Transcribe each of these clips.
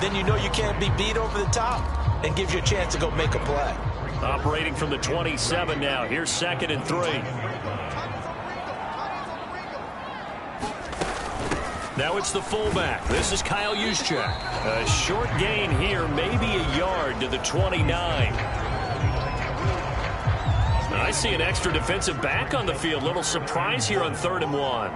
then you know you can't be beat over the top, and gives you a chance to go make a play. Operating from the 27 now. Here's 2nd and 3. Now it's the fullback. This is Kyle Juszczyk. A short gain here, maybe a yard to the 29. I see an extra defensive back on the field. Little surprise here on 3rd and 1.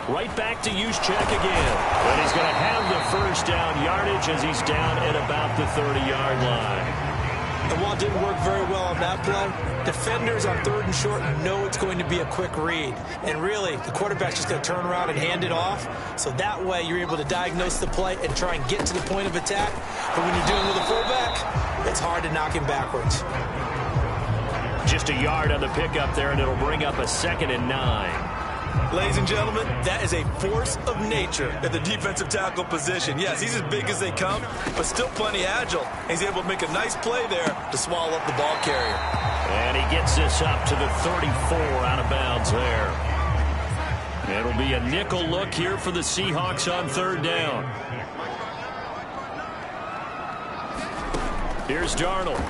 Right back to Juszczyk again. But he's going to have the first down yardage as he's down at about the 30-yard line. And while it didn't work very well on that play, defenders on 3rd and short know it's going to be a quick read. And really, the quarterback's just going to turn around and hand it off. So that way, you're able to diagnose the play and try and get to the point of attack. But when you're dealing with a fullback, it's hard to knock him backwards. Just a yard on the pickup there, and it'll bring up a 2nd and 9. Ladies and gentlemen, that is a force of nature at the defensive tackle position. Yes, he's as big as they come, but still plenty agile. He's able to make a nice play there to swallow up the ball carrier. And he gets this up to the 34 out of bounds there. It'll be a nickel look here for the Seahawks on 3rd down. Here's Darnold.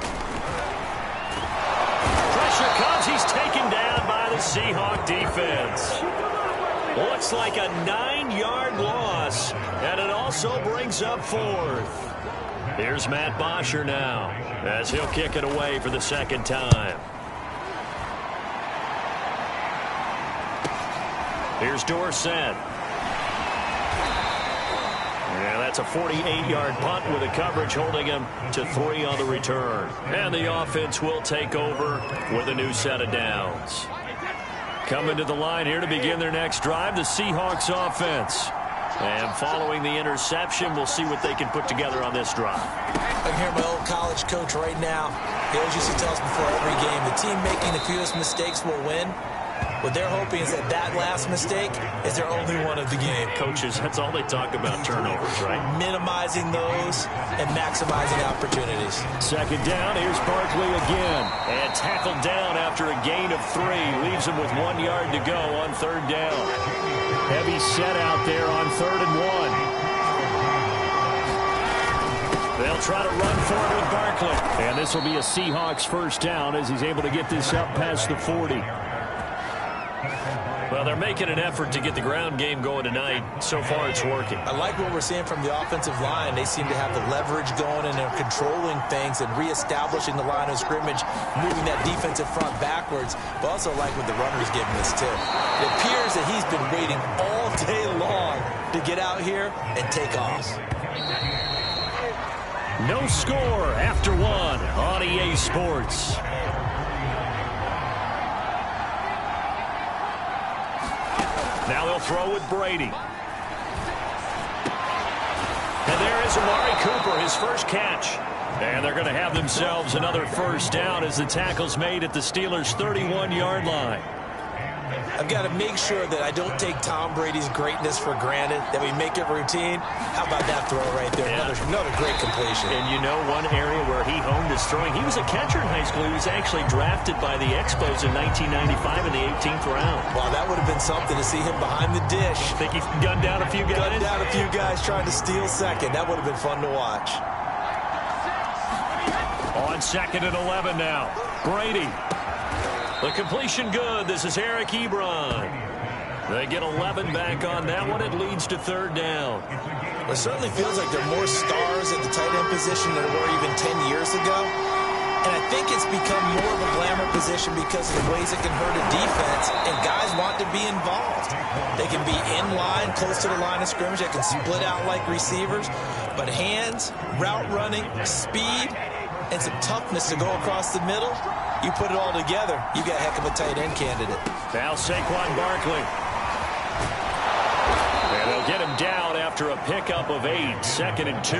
Pressure comes. He's taken down by the Seahawk defense. Looks like a 9-yard loss, and it also brings up 4th. Here's Matt Bosher now, as he'll kick it away for the 2nd time. Here's Dorsett. Yeah, that's a 48-yard punt with a coverage holding him to 3 on the return. And the offense will take over with a new set of downs. Coming to the line here to begin their next drive, the Seahawks offense. And following the interception, we'll see what they can put together on this drive. I can hear my old college coach right now. He always used to tell us before every game, the team making the fewest mistakes will win. What they're hoping is that that last mistake is their only one of the game. Coaches, that's all they talk about, turnovers, right? Minimizing those and maximizing opportunities. 2nd down, here's Barkley again. And tackled down after a gain of 3. Leaves him with 1 yard to go on 3rd down. Heavy set out there on 3rd and 1. They'll try to run for it with Barkley. And this will be a Seahawks first down as he's able to get this up past the 40. Well, they're making an effort to get the ground game going tonight. So far, it's working. I like what we're seeing from the offensive line. They seem to have the leverage going, and they're controlling things and reestablishing the line of scrimmage, moving that defensive front backwards. But also like what the runner's giving us, too. It appears that he's been waiting all day long to get out here and take off. No score after 1 on EA Sports. Now they'll throw with Brady. And there is Amari Cooper, his first catch. And they're going to have themselves another first down as the tackle's made at the Steelers' 31-yard line. I've got to make sure that I don't take Tom Brady's greatness for granted, that we make it routine. How about that throw right there? Yeah. Another great completion. And you know one area where he honed his throwing. He was a catcher in high school. He was actually drafted by the Expos in 1995 in the 18th round. Wow, that would have been something to see him behind the dish. Think he gunned down a few guys? Gunned down a few guys trying to steal second. That would have been fun to watch. On 2nd and 11 now. Brady. The completion good. This is Eric Ebron. They get 11 back on that one. It leads to 3rd down. It certainly feels like there are more stars at the tight end position than there were even 10 years ago. And I think it's become more of a glamour position because of the ways it can hurt a defense, and guys want to be involved. They can be in line, close to the line of scrimmage. They can split out like receivers. But hands, route running, speed, and some toughness to go across the middle, you put it all together, you got a heck of a tight end candidate. Now Saquon Barkley. And they'll get him down after a pickup of 8, 2nd and 2.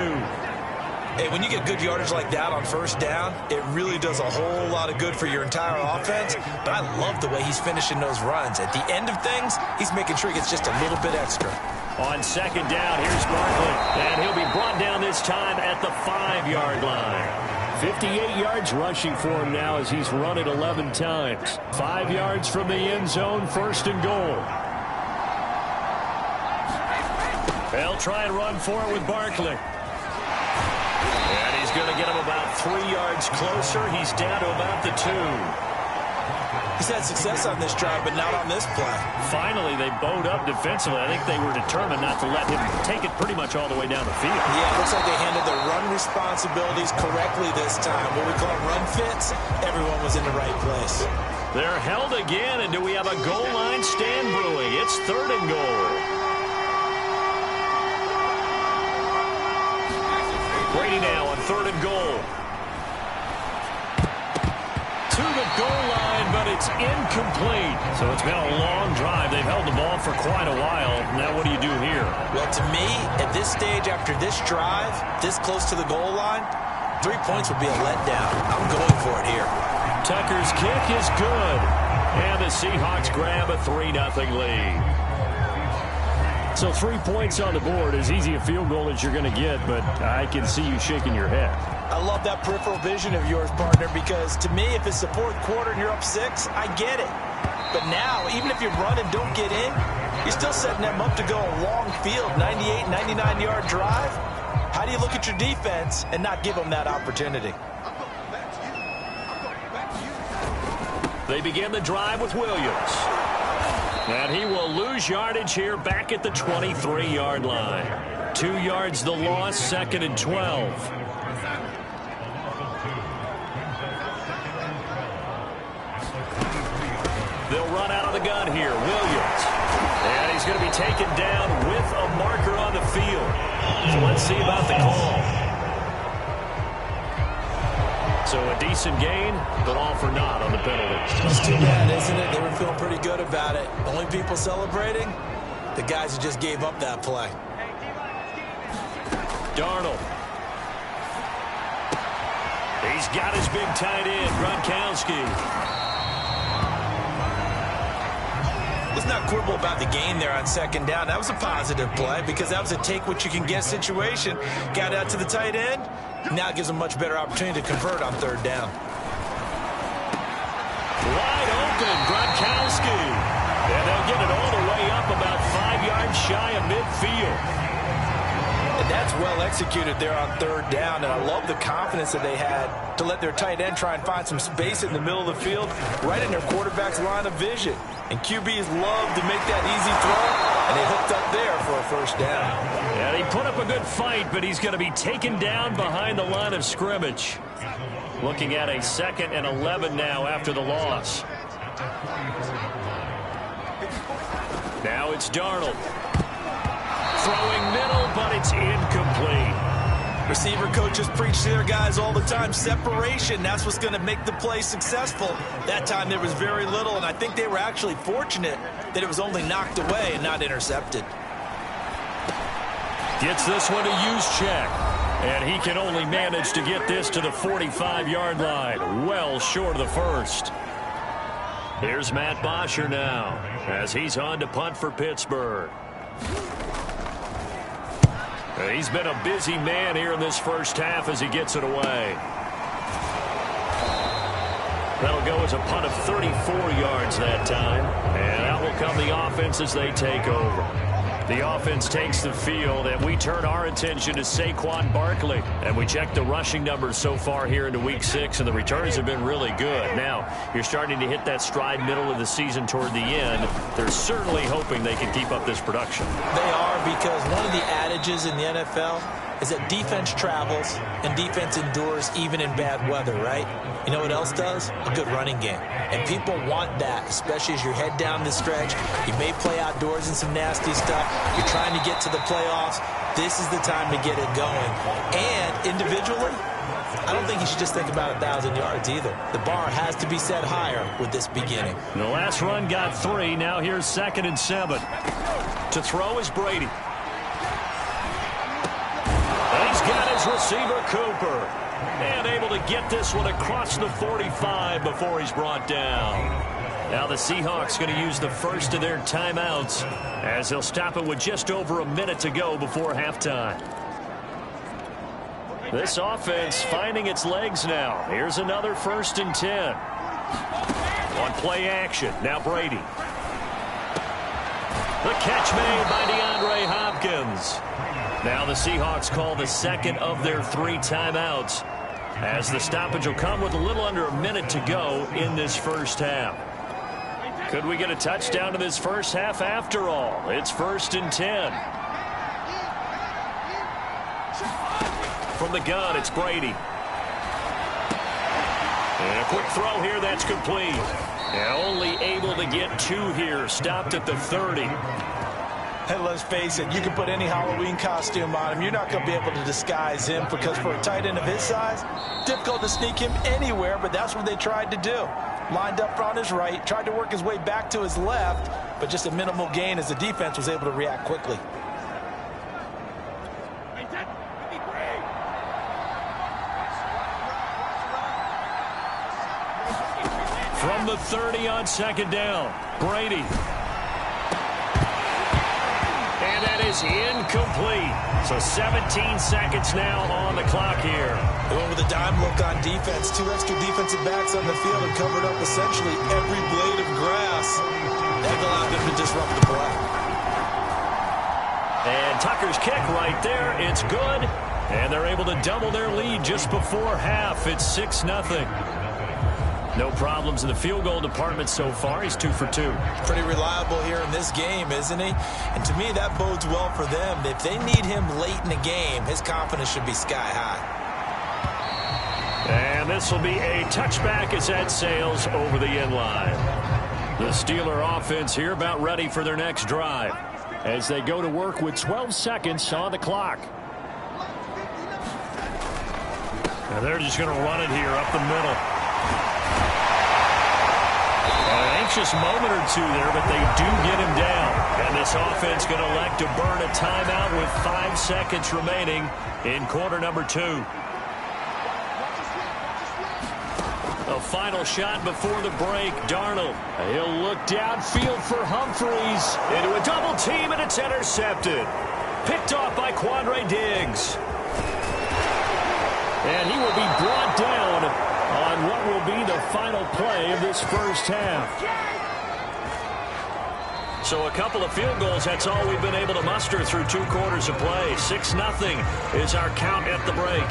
Hey, when you get good yardage like that on first down, it really does a whole lot of good for your entire offense. But I love the way he's finishing those runs. At the end of things, he's making sure he gets just a little bit extra. On 2nd down, here's Barkley. And he'll be brought down this time at the 5-yard line. 58 yards rushing for him now as he's run it 11 times. 5 yards from the end zone, 1st and goal. They'll try and run for it with Barkley. And he's going to get him about 3 yards closer. He's down to about the 2. He's had success on this drive, but not on this play. Finally, they bowed up defensively. I think they were determined not to let him take it pretty much all the way down the field. Yeah, it looks like they handled their run responsibilities correctly this time. What we call run fits, everyone was in the right place. They're held again, and do we have a goal line stand brewing? It's 3rd and goal. Brady now on 3rd and goal. To the goal line, but it's incomplete. So it's been a long drive. They've held the ball for quite a while. Now what do you do here? Well, to me, at this stage, after this drive, this close to the goal line, 3 points would be a letdown. I'm going for it here. Tucker's kick is good. And the Seahawks grab a 3-0 lead. So 3 points on the board, as easy a field goal as you're going to get, but I can see you shaking your head. I love that peripheral vision of yours, partner, because to me, if it's the 4th quarter and you're up 6, I get it. But now, even if you run and don't get in, you're still setting them up to go a long field, 98, 99-yard drive. How do you look at your defense and not give them that opportunity? They begin the drive with Williams. And he will lose yardage here back at the 23-yard line. 2 yards the loss, 2nd and 12. They'll run out of the gun here. Williams. And he's going to be taken down with a marker on the field. So let's see about the call. So a decent gain, but all for naught on the penalty. It's too bad, isn't it? They were feeling pretty good about it. Only people celebrating, the guys who just gave up that play. Darnold. He's got his big tight end, Gronkowski. Let's not quibble about the gain there on 2nd down. That was a positive play because that was a take-what-you-can-get situation. Got out to the tight end. Now it gives them a much better opportunity to convert on 3rd down. Wide open, Gronkowski. And they'll get it all the way up about 5 yards shy of midfield. And that's well executed there on 3rd down. And I love the confidence that they had to let their tight end try and find some space in the middle of the field, right in their quarterback's line of vision. And QBs love to make that easy throw, and they hooked up there for a 1st down. And he put up a good fight, but he's going to be taken down behind the line of scrimmage. Looking at a 2nd and 11 now after the loss. Now it's Darnold. Throwing middle, but it's incomplete. Receiver coaches preach to their guys all the time. Separation, that's what's going to make the play successful. That time there was very little, and I think they were actually fortunate that it was only knocked away and not intercepted. Gets this one to Juszczyk. And he can only manage to get this to the 45-yard line. Well short of the 1st. Here's Matt Bosher now as he's on to punt for Pittsburgh. He's been a busy man here in this 1st half as he gets it away. That'll go as a punt of 34 yards that time. And out will come the offense as they take over. The offense takes the field, and we turn our attention to Saquon Barkley. And we check the rushing numbers so far here into Week 6, and the returns have been really good. Now, you're starting to hit that stride middle of the season toward the end. They're certainly hoping they can keep up this production. They are, because one of the adages in the NFL is that defense travels and defense endures even in bad weather, right? You know what else does? A good running game. And people want that, especially as you head down the stretch. You may play outdoors in some nasty stuff. You're trying to get to the playoffs. This is the time to get it going. And individually, I don't think you should just think about 1,000 yards either. The bar has to be set higher with this beginning. The last run got 3. Now here's 2nd and 7. To throw is Brady. He's got his receiver, Cooper. And able to get this one across the 45 before he's brought down. Now the Seahawks going to use the first of their timeouts as they'll stop it with just over a minute to go before halftime. This offense finding its legs now. Here's another 1st and 10. On play action. Now Brady. The catch made by DeAndre Hopkins. seconds. Now the Seahawks call the second of their 3 timeouts, as the stoppage will come with a little under a minute to go in this first half. Could we get a touchdown in this first half after all? It's 1st and 10. From the gun, it's Brady. And a quick throw here, that's complete. And only able to get 2 here, stopped at the 30. And let's face it, you can put any Halloween costume on him. You're not going to be able to disguise him, because for a tight end of his size, difficult to sneak him anywhere, but that's what they tried to do. Lined up on his right, tried to work his way back to his left, but just a minimal gain as the defense was able to react quickly. From the 30 on 2nd down, Brady. And that is incomplete. So 17 seconds now on the clock here. They went with a dime look on defense. 2 extra defensive backs on the field and covered up essentially every blade of grass. That allowed them to disrupt the play. And Tucker's kick right there. It's good. And they're able to double their lead just before half. It's 6-0. No problems in the field goal department so far. He's 2 for 2. Pretty reliable here in this game, isn't he? And to me, that bodes well for them. If they need him late in the game, his confidence should be sky high. And this will be a touchback as that sails over the end line. The Steeler offense here about ready for their next drive, as they go to work with 12 seconds on the clock. And they're just going to run it here up the middle. An anxious moment or 2 there, but they do get him down. And this offense going to elect to burn a timeout with 5 seconds remaining in quarter number 2. A final shot before the break. Darnold. He'll look downfield for Humphreys. Into a double team, and it's intercepted. Picked off by Quandre Diggs. And he will be brought down on what will be the final play of this first half. So a couple of field goals, that's all we've been able to muster through 2 quarters of play. 6-0 is our count at the break.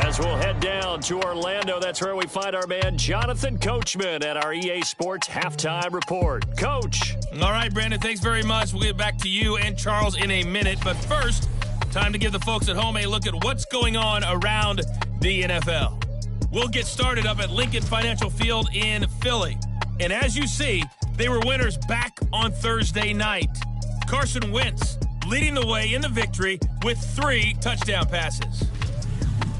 As we'll head down to Orlando, that's where we find our man Jonathan Coachman at our EA Sports Halftime Report. Coach. All right, Brandon, thanks very much. We'll get back to you and Charles in a minute. But first, time to give the folks at home a look at what's going on around the NFL. We'll get started up at Lincoln Financial Field in Philly. And as you see, they were winners back on Thursday night. Carson Wentz leading the way in the victory with 3 touchdown passes.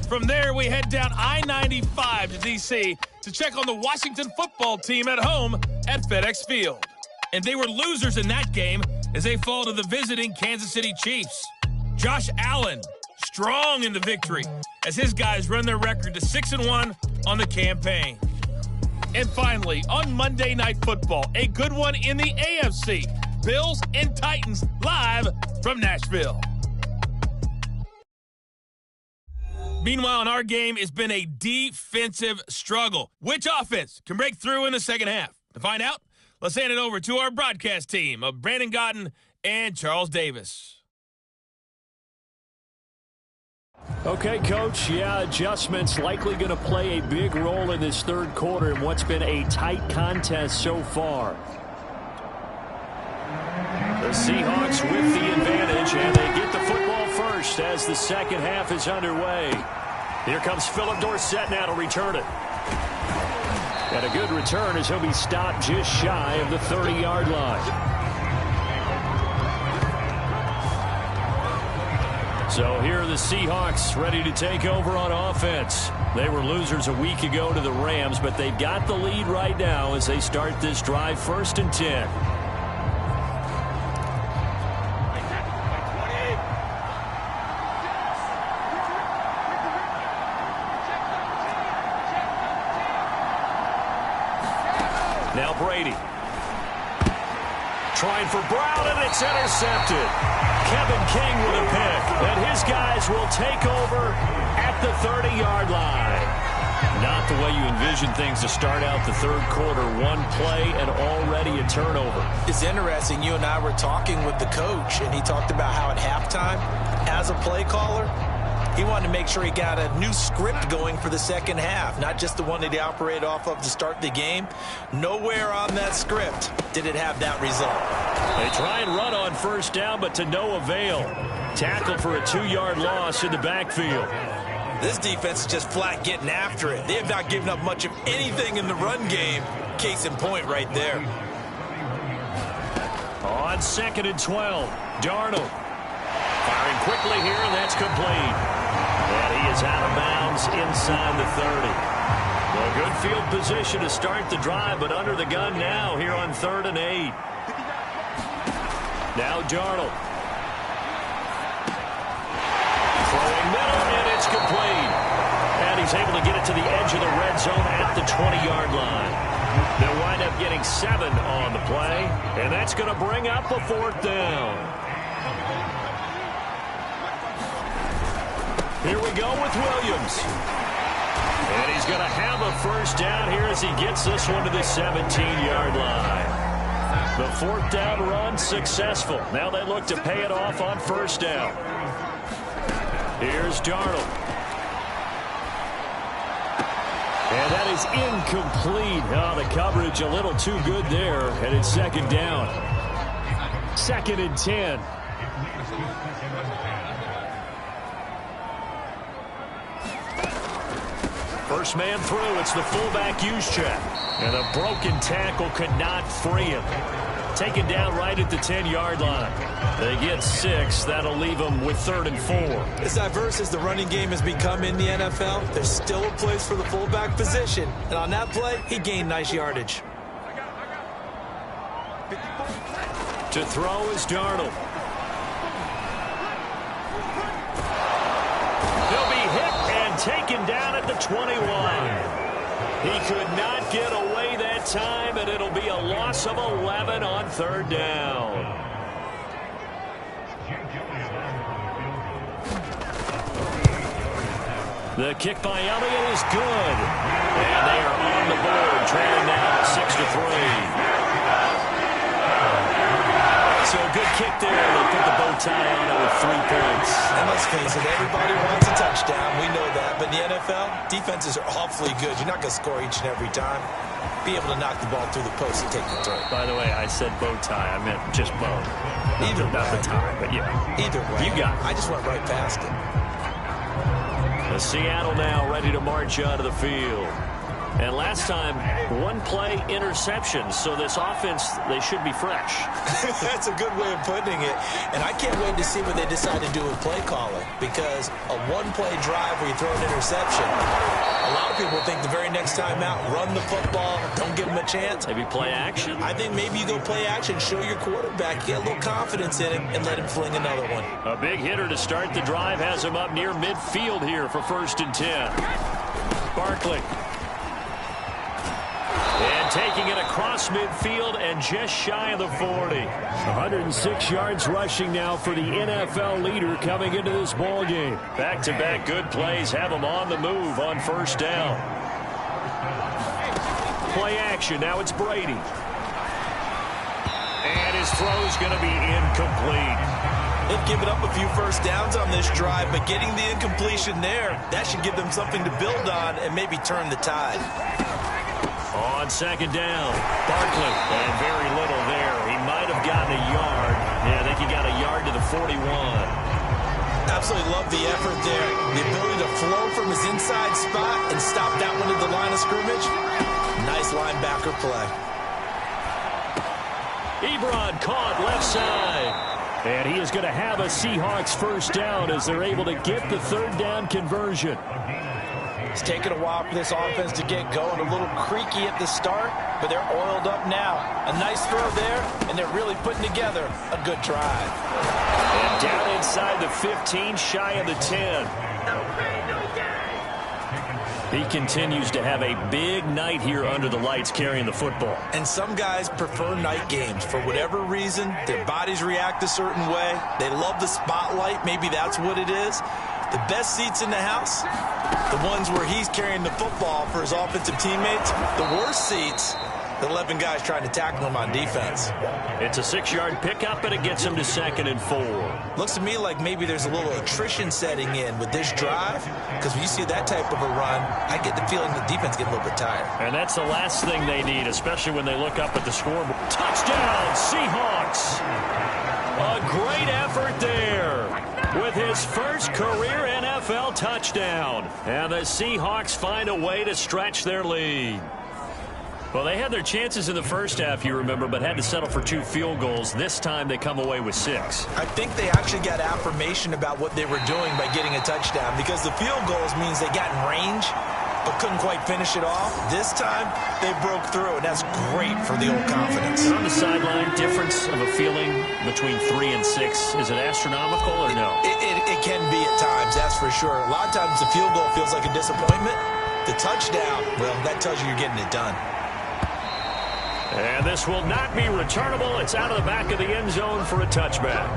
From there, we head down I-95 to D.C. to check on the Washington football team at home at FedEx Field. And they were losers in that game as they fall to the visiting Kansas City Chiefs. Josh Allen strong in the victory as his guys run their record to 6-1 on the campaign. And finally, on Monday Night Football, a good one in the AFC. Bills and Titans live from Nashville. Meanwhile, in our game, it's been a defensive struggle. Which offense can break through in the second half? To find out, let's hand it over to our broadcast team of Brandon Gaudin and Charles Davis. Okay, Coach. Yeah, adjustments likely going to play a big role in this third quarter in what's been a tight contest so far. The Seahawks with the advantage, and they get the football first as the second half is underway. Here comes Philip Dorsett now to return it. And a good return as he'll be stopped just shy of the 30-yard line. So here are the Seahawks ready to take over on offense. They were losers a week ago to the Rams, but they've got the lead right now as they start this drive 1st and 10. Now Brady. Trying for Brown, and it's intercepted. Kevin King with a pick. And his guys will take over at the 30-yard line. Not the way you envision things to start out the third quarter. One play and already a turnover. It's interesting. You and I were talking with the coach, and he talked about how at halftime, as a play caller, he wanted to make sure he got a new script going for the second half, not just the one that he operated off of to start the game. Nowhere on that script did it have that result. They try and run on first down, but to no avail. Tackled for a 2-yard loss in the backfield. This defense is just flat getting after it. They have not given up much of anything in the run game. Case in point right there. On 2nd and 12, Darnold. Firing quickly here, and that's complete. And he is out of bounds inside the 30. Well, good field position to start the drive, but under the gun now here on 3rd and 8. Now Darnold. Throwing middle, and it's complete. And he's able to get it to the edge of the red zone at the 20-yard line. They'll wind up getting 7 on the play, and that's going to bring up a 4th down. Here we go with Williams. And he's going to have a first down here as he gets this one to the 17-yard line. The 4th down run successful. Now they look to pay it off on first down. Here's Darnold. And that is incomplete. Oh, the coverage a little too good there. And it's 2nd down. 2nd and 10. First man through. It's the fullback Juszczyk. And a broken tackle could not free him. Taken down right at the 10-yard line. They get 6. That'll leave them with 3rd and 4. As diverse as the running game has become in the NFL, there's still a place for the fullback position. And on that play, he gained nice yardage. To throw is Darnold. He'll be hit and taken down at the 21. He could not get away that time, and it'll be a loss of 11 on 3rd down. The kick by Elliott is good. And they are on the board, trailing now 6-3. So a good kick there. They put the bow tie on it with 3 points. And let's face it, everybody wants a touchdown. We know that. But in the NFL, defenses are awfully good. You're not going to score each and every time. Be able to knock the ball through the post and take the throw. By the way, I said bow tie. I meant just bow. Either not way. the tie, but yeah. Either way. You got it. I just went right past it. Seattle now ready to march out of the field. And last time, 1-play interception. So this offense, they should be fresh. That's a good way of putting it. And I can't wait to see what they decide to do with play calling. Because a 1-play drive where you throw an interception, a lot of people think the very next time out, run the football, don't give them a chance. Maybe play action. I think maybe you go play action, show your quarterback, get a little confidence in him, and let him fling another one. A big hitter to start the drive has him up near midfield here for 1st and 10. Barkley. And taking it across midfield and just shy of the 40. 106 yards rushing now for the NFL leader coming into this ball game. Back-to-back good plays have him on the move on first down. Play action. Now it's Brady. And his throw's going to be incomplete. They've given up a few first downs on this drive, but getting the incompletion there, that should give them something to build on and maybe turn the tide. On 2nd down, Barkley, and very little there. He might have gotten a yard. Yeah, I think he got a yard to the 41. Absolutely love the effort there. The ability to flow from his inside spot and stop that one at the line of scrimmage. Nice linebacker play. Ebron caught left side. And he is going to have a Seahawks first down as they're able to get the 3rd down conversion. It's taken a while for this offense to get going. A little creaky at the start, but they're oiled up now. A nice throw there, and they're really putting together a good drive. And down inside the 15, shy of the 10. He continues to have a big night here under the lights carrying the football. And some guys prefer night games. For whatever reason, their bodies react a certain way. They love the spotlight. Maybe that's what it is. The best seats in the house, the ones where he's carrying the football for his offensive teammates. The worst seats, the 11 guys trying to tackle him on defense. It's a 6-yard pickup, and it gets him to 2nd and 4. Looks to me like maybe there's a little attrition setting in with this drive, because when you see that type of a run, I get the feeling the defense getting a little bit tired. And that's the last thing they need, especially when they look up at the scoreboard. Touchdown, Seahawks! A great effort there with his first career NFL touchdown. And the Seahawks find a way to stretch their lead. Well, they had their chances in the first half, you remember, but had to settle for 2 field goals. This time they come away with 6. I think they actually got affirmation about what they were doing by getting a touchdown, because the field goals means they got in range but couldn't quite finish it off. This time they broke through, and that's great for the old confidence. And on the sideline, difference of a feeling between 3 and 6, is it astronomical or no? It can be at times, that's for sure. A lot of times the field goal feels like a disappointment. The touchdown, well, that tells you you're getting it done. And this will not be returnable. It's out of the back of the end zone for a touchback.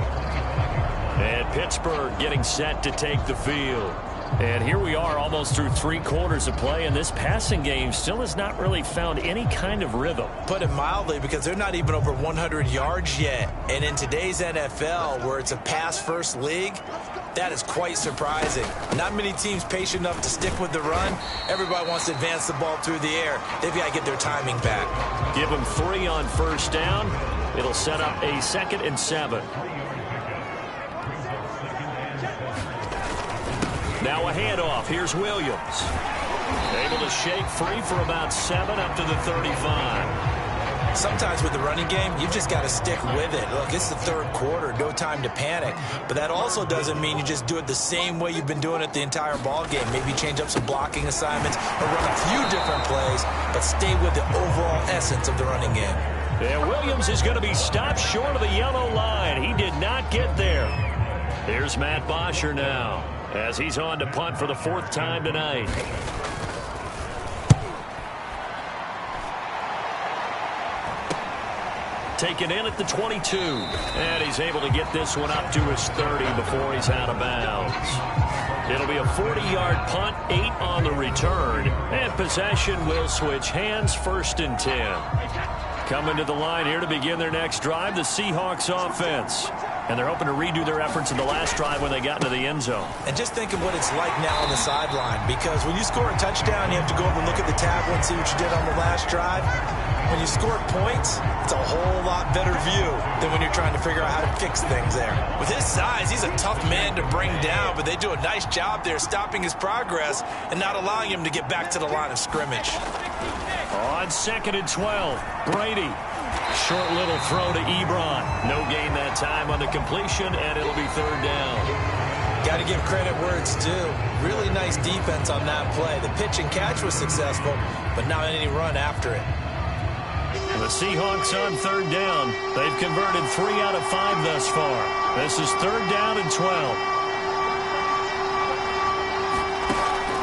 And Pittsburgh getting set to take the field. And here we are almost through 3 quarters of play, and this passing game still has not really found any kind of rhythm. Put it mildly, because they're not even over 100 yards yet. And in today's NFL, where it's a pass-first league, that is quite surprising. Not many teams patient enough to stick with the run. Everybody wants to advance the ball through the air. They've got to get their timing back. Give them 3 on first down. It'll set up a 2nd and 7. Now a handoff. Here's Williams. Able to shake free for about 7 up to the 35. Sometimes with the running game, you've just got to stick with it. Look, it's the 3rd quarter, no time to panic. But that also doesn't mean you just do it the same way you've been doing it the entire ball game. Maybe change up some blocking assignments or run a few different plays, but stay with the overall essence of the running game. And Williams is going to be stopped short of the yellow line. He did not get there. Here's Matt Bosher now, as he's on to punt for the 4th time tonight. Taken in at the 22. And he's able to get this one up to his 30 before he's out of bounds. It'll be a 40-yard punt, 8 on the return. And possession will switch hands, 1st and 10. Coming to the line here to begin their next drive, the Seahawks offense. And they're hoping to redo their efforts in the last drive when they got into the end zone. And just think of what it's like now on the sideline, because when you score a touchdown, you have to go over and look at the tablet and see what you did on the last drive. When you score points, it's a whole lot better view than when you're trying to figure out how to fix things there. With his size, he's a tough man to bring down, but they do a nice job there stopping his progress and not allowing him to get back to the line of scrimmage. On 2nd and 12, Brady. Short little throw to Ebron. No gain that time on the completion, and it'll be 3rd down. Got to give credit where it's due. Really nice defense on that play. The pitch and catch was successful, but not any run after it. The Seahawks on 3rd down. They've converted 3 out of 5 thus far. This is 3rd down and 12.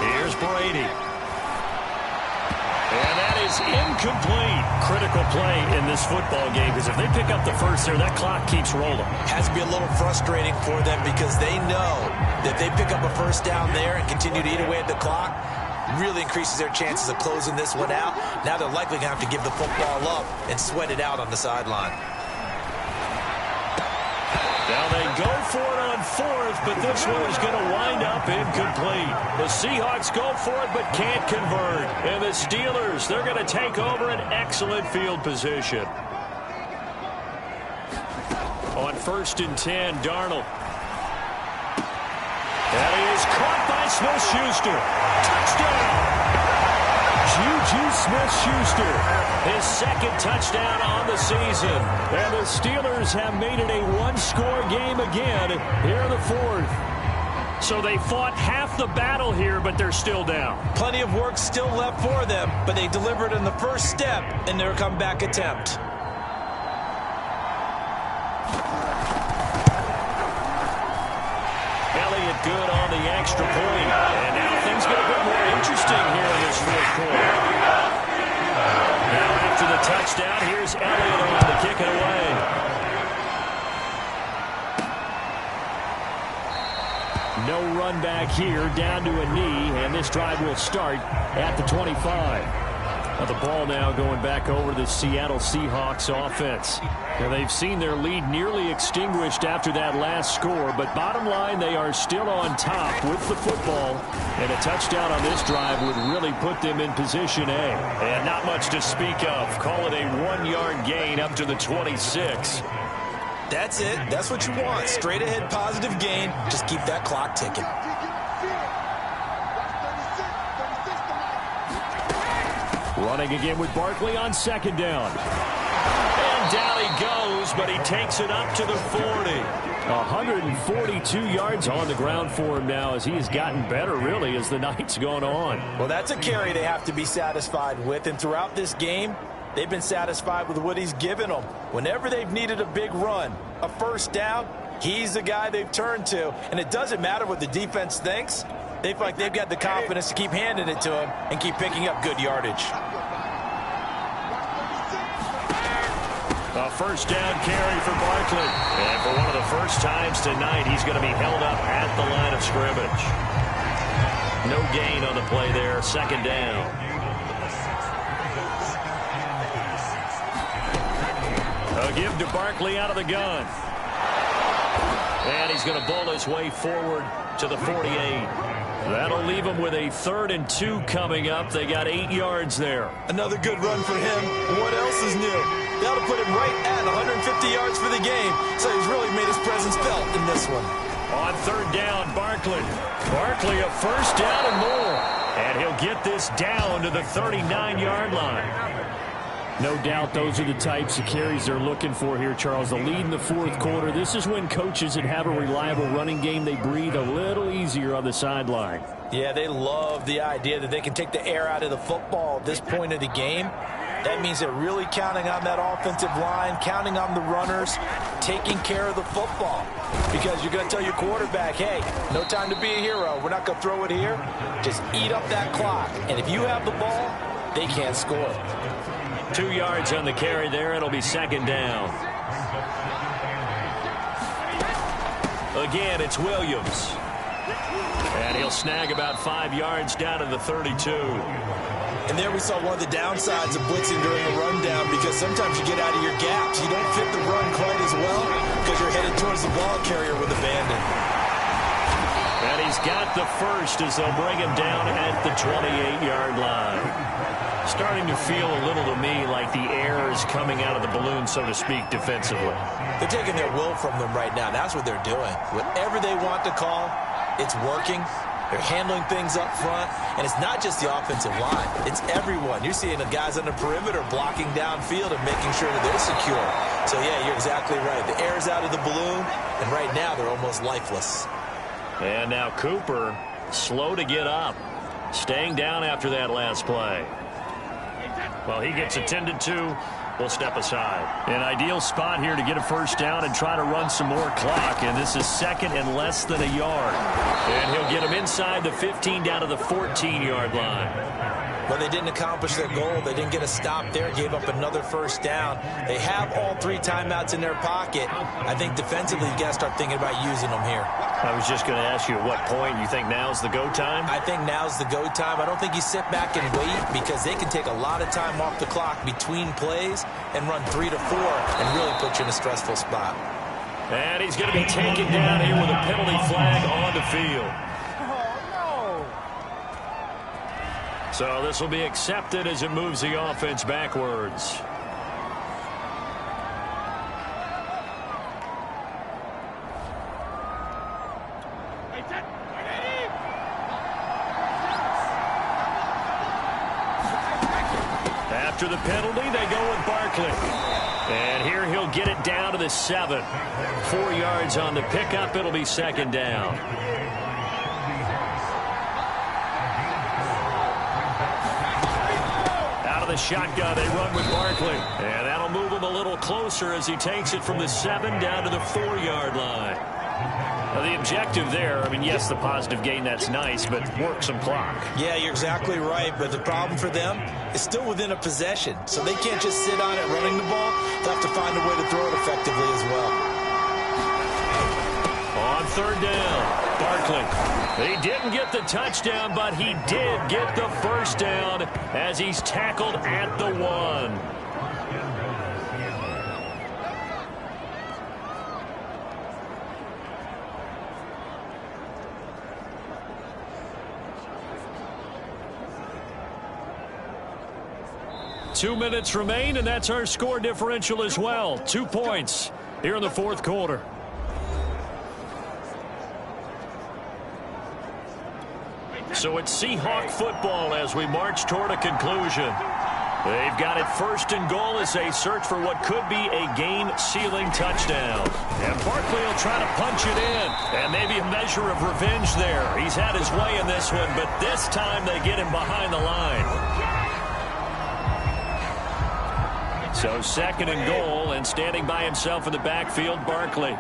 Here's Brady. And that is incomplete. Critical play in this football game, because if they pick up the first there, that clock keeps rolling. Has to be a little frustrating for them, because they know that if they pick up a first down there and continue to eat away at the clock, really increases their chances of closing this one out. Now they're likely going to have to give the football up and sweat it out on the sideline. Now they go for it on 4th, but this one is going to wind up incomplete. The Seahawks go for it but can't convert. And the Steelers, they're going to take over an excellent field position. On 1st and 10, Darnold. And he is caught by Smith-Schuster. Touchdown! Juju Smith-Schuster, his 2nd touchdown on the season. And the Steelers have made it a 1-score game again here in the 4th. So they fought half the battle here, but they're still down. Plenty of work still left for them, but they delivered in the first step in their comeback attempt. Elliott good on the extra point. And now things get a bit more interesting here point. Now after the touchdown, here's Elliott on to kick it away. No run back here, down to a knee, and this drive will start at the 25. Now the ball now going back over to the Seattle Seahawks offense. Now they've seen their lead nearly extinguished after that last score, but bottom line, they are still on top with the football, and a touchdown on this drive would really put them in position A. And not much to speak of. Call it a 1-yard gain up to the 26. That's it. That's what you want. Straight ahead positive gain. Just keep that clock ticking. Running again with Barkley on second down. And down he goes, but he takes it up to the 40. 142 yards on the ground for him now as he has gotten better, really, as the night's gone on. Well, that's a carry they have to be satisfied with. And throughout this game, they've been satisfied with what he's given them. Whenever they've needed a big run, a first down, he's the guy they've turned to. And it doesn't matter what the defense thinks. They feel like they've got the confidence to keep handing it to him and keep picking up good yardage. A first down carry for Barkley. And for one of the first times tonight, he's going to be held up at the line of scrimmage. No gain on the play there. Second down. A give to Barkley out of the gun. And he's going to bowl his way forward to the 48. That'll leave him with a 3rd and 2 coming up. They got 8 yards there. Another good run for him. What else is new? That'll put him right at 150 yards for the game. So he's really made his presence felt in this one. On 3rd down, Barkley. Barkley a first down and more. And he'll get this down to the 39-yard line. No doubt those are the types of carries they're looking for here, Charles. The lead in the 4th quarter. This is when coaches that have a reliable running game, they breathe a little easier on the sideline. Yeah, they love the idea that they can take the air out of the football at this point of the game. That means they're really counting on that offensive line, counting on the runners, taking care of the football. Because you're going to tell your quarterback, hey, no time to be a hero. We're not going to throw it here. Just eat up that clock. And if you have the ball, they can't score. 2 yards on the carry there. It'll be second down. Again, it's Williams. And he'll snag about 5 yards down to the 32. And there we saw one of the downsides of blitzing during a rundown, because sometimes you get out of your gaps. You don't fit the run quite as well because you're headed towards the ball carrier with abandon. And he's got the first as they'll bring him down at the 28-yard line. Starting to feel a little to me like the air is coming out of the balloon, so to speak, defensively. They're taking their will from them right now. That's what they're doing. Whatever they want to call, it's working. They're handling things up front, and it's not just the offensive line. It's everyone. You're seeing the guys on the perimeter blocking downfield and making sure that they're secure. So, yeah, you're exactly right. The air's out of the balloon, and right now they're almost lifeless. And now Cooper, slow to get up, staying down after that last play. Well, he gets attended to. We'll step aside. An ideal spot here to get a first down and try to run some more clock. And this is second and less than a yard. And he'll get him inside the 15 down to the 14-yard line. Well, they didn't accomplish their goal. They didn't get a stop there. Gave up another first down. They have all 3 timeouts in their pocket. I think defensively you got to start thinking about using them here. I was just going to ask you at what point you think now's the go time? I think now's the go time. I don't think you sit back and wait, because they can take a lot of time off the clock between plays and run 3 to 4 and really put you in a stressful spot. And he's going to be taken down here with a penalty flag on the field. So this will be accepted as it moves the offense backwards. After the penalty, they go with Barkley. And here he'll get it down to the 7. 4 yards on the pickup. It'll be second down. Out of the shotgun, they run with Barkley. And that'll move him a little closer as he takes it from the 7 down to the 4-yard line. Now, the objective there, I mean, yes, the positive gain, that's nice, but work some clock. Yeah, you're exactly right, but the problem for them is still within a possession, so they can't just sit on it running the ball. They'll have to find a way to throw it effectively as well. On third down, Barkley. He didn't get the touchdown, but he did get the first down as he's tackled at the 1. Two minutes remain, and that's our score differential as well. 2 points here in the fourth quarter. So it's Seahawk football as we march toward a conclusion. They've got it first and goal as they search for what could be a game-sealing touchdown. And Barkley will try to punch it in. And maybe a measure of revenge there. He's had his way in this one, but this time they get him behind the line. So second and goal, and standing by himself in the backfield, Barkley.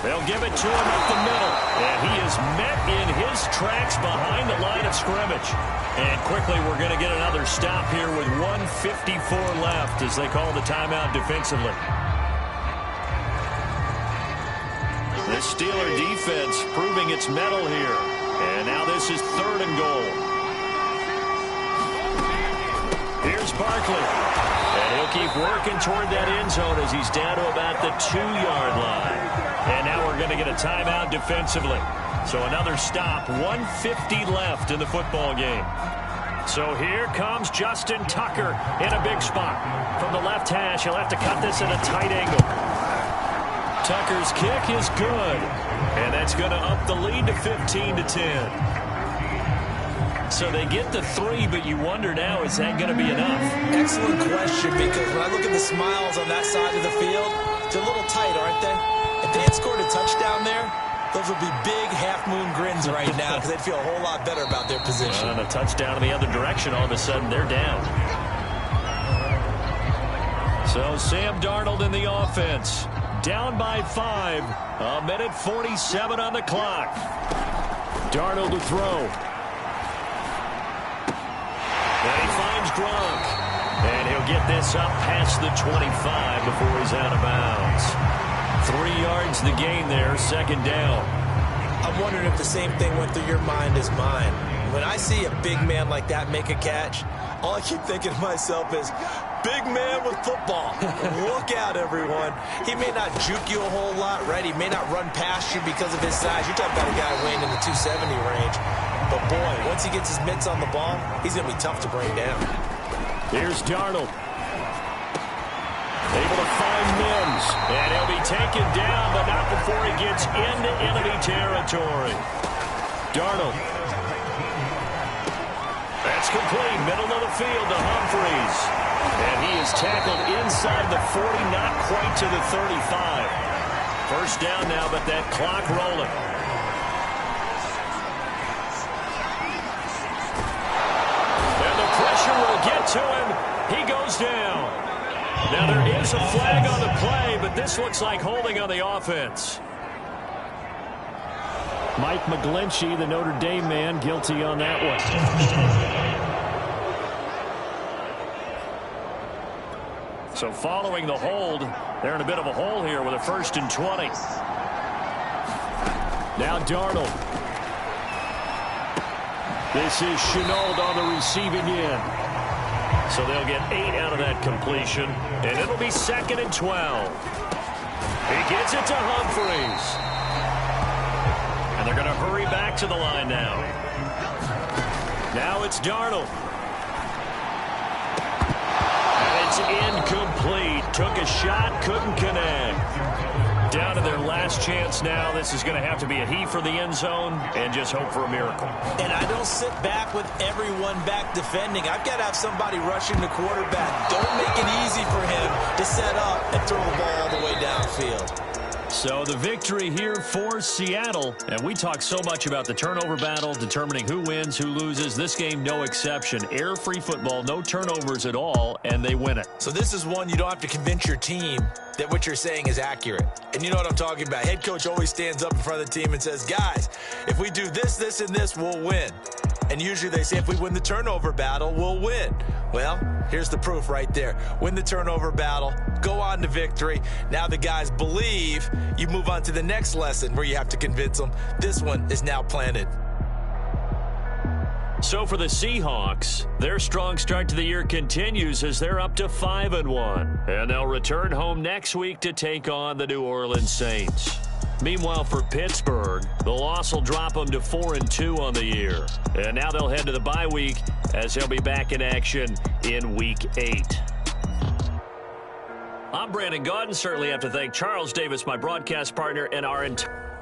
They'll give it to him up the middle. And he is met in his tracks behind the line of scrimmage. And quickly we're going to get another stop here with 1:54 left as they call the timeout defensively. The Steeler defense proving its mettle here. And now this is third and goal. Here's Barkley. And he'll keep working toward that end zone as he's down to about the 2-yard line. And now we're going to get a timeout defensively. So another stop, 1:50 left in the football game. So here comes Justin Tucker in a big spot. From the left hash, he'll have to cut this at a tight angle. Tucker's kick is good. And that's going to up the lead to 15-10. So they get the 3, but you wonder now, is that going to be enough? Excellent question, because when I look at the smiles on that side of the field, they're a little tight, aren't they? If they had scored a touchdown there, those would be big half-moon grins right now because they'd feel a whole lot better about their position. And a touchdown in the other direction, all of a sudden they're down. So Sam Darnold in the offense. Down by 5. 1:47 on the clock. Darnold to throw. And he finds Gronk. And he'll get this up past the 25 before he's out of bounds. 3 yards the gain there, second down. I'm wondering if the same thing went through your mind as mine. When I see a big man like that make a catch, all I keep thinking to myself is, big man with football. Look out, everyone. He may not juke you a whole lot, right? He may not run past you because of his size. You're talking about a guy weighing in the 270 range. But, boy, once he gets his mitts on the ball, he's going to be tough to bring down. Here's Darnold. Able to find Mims. And he'll be taken down, but not before he gets into enemy territory. Darnold. That's complete. Middle of the field to Humphries. And he is tackled inside the 40, not quite to the 35. First down now, but that clock rolling. And the pressure will get to him. He goes down. Now there is a flag on the play, but this looks like holding on the offense. Mike McGlinchey, the Notre Dame man, guilty on that one. So following the hold, they're in a bit of a hole here with a 1st and 20. Now Darnold. This is Shenault on the receiving end. So they'll get 8 out of that completion, and it'll be 2nd and 12. He gets it to Humphries. And they're going to hurry back to the line now. Now it's Darnold. And it's incomplete. Took a shot, couldn't connect. Down to their last chance now. This is going to have to be a heave for the end zone and just hope for a miracle. And I don't sit back with everyone back defending. I've got to have somebody rushing the quarterback. Don't make it easy for him to set up and throw the ball all the way downfield. So the victory here for Seattle. And we talk so much about the turnover battle, determining who wins, who loses. This game, no exception. Air-free football, no turnovers at all, and they win it. So this is one you don't have to convince your team that what you're saying is accurate. And you know what I'm talking about. Head coach always stands up in front of the team and says, guys, if we do this, this, and this, we'll win. And usually they say if we win the turnover battle, we'll win. Well, here's the proof right there. Win the turnover battle, go on to victory. Now the guys believe. You move on to the next lesson where you have to convince them. This one is now planted. So for the Seahawks, their strong start to the year continues as they're up to 5-1. And they'll return home next week to take on the New Orleans Saints. Meanwhile, for Pittsburgh, the loss will drop them to 4-2 on the year. And now they'll head to the bye week as they'll be back in action in Week 8. I'm Brandon Gaudin. Certainly have to thank Charles Davis, my broadcast partner, and our entire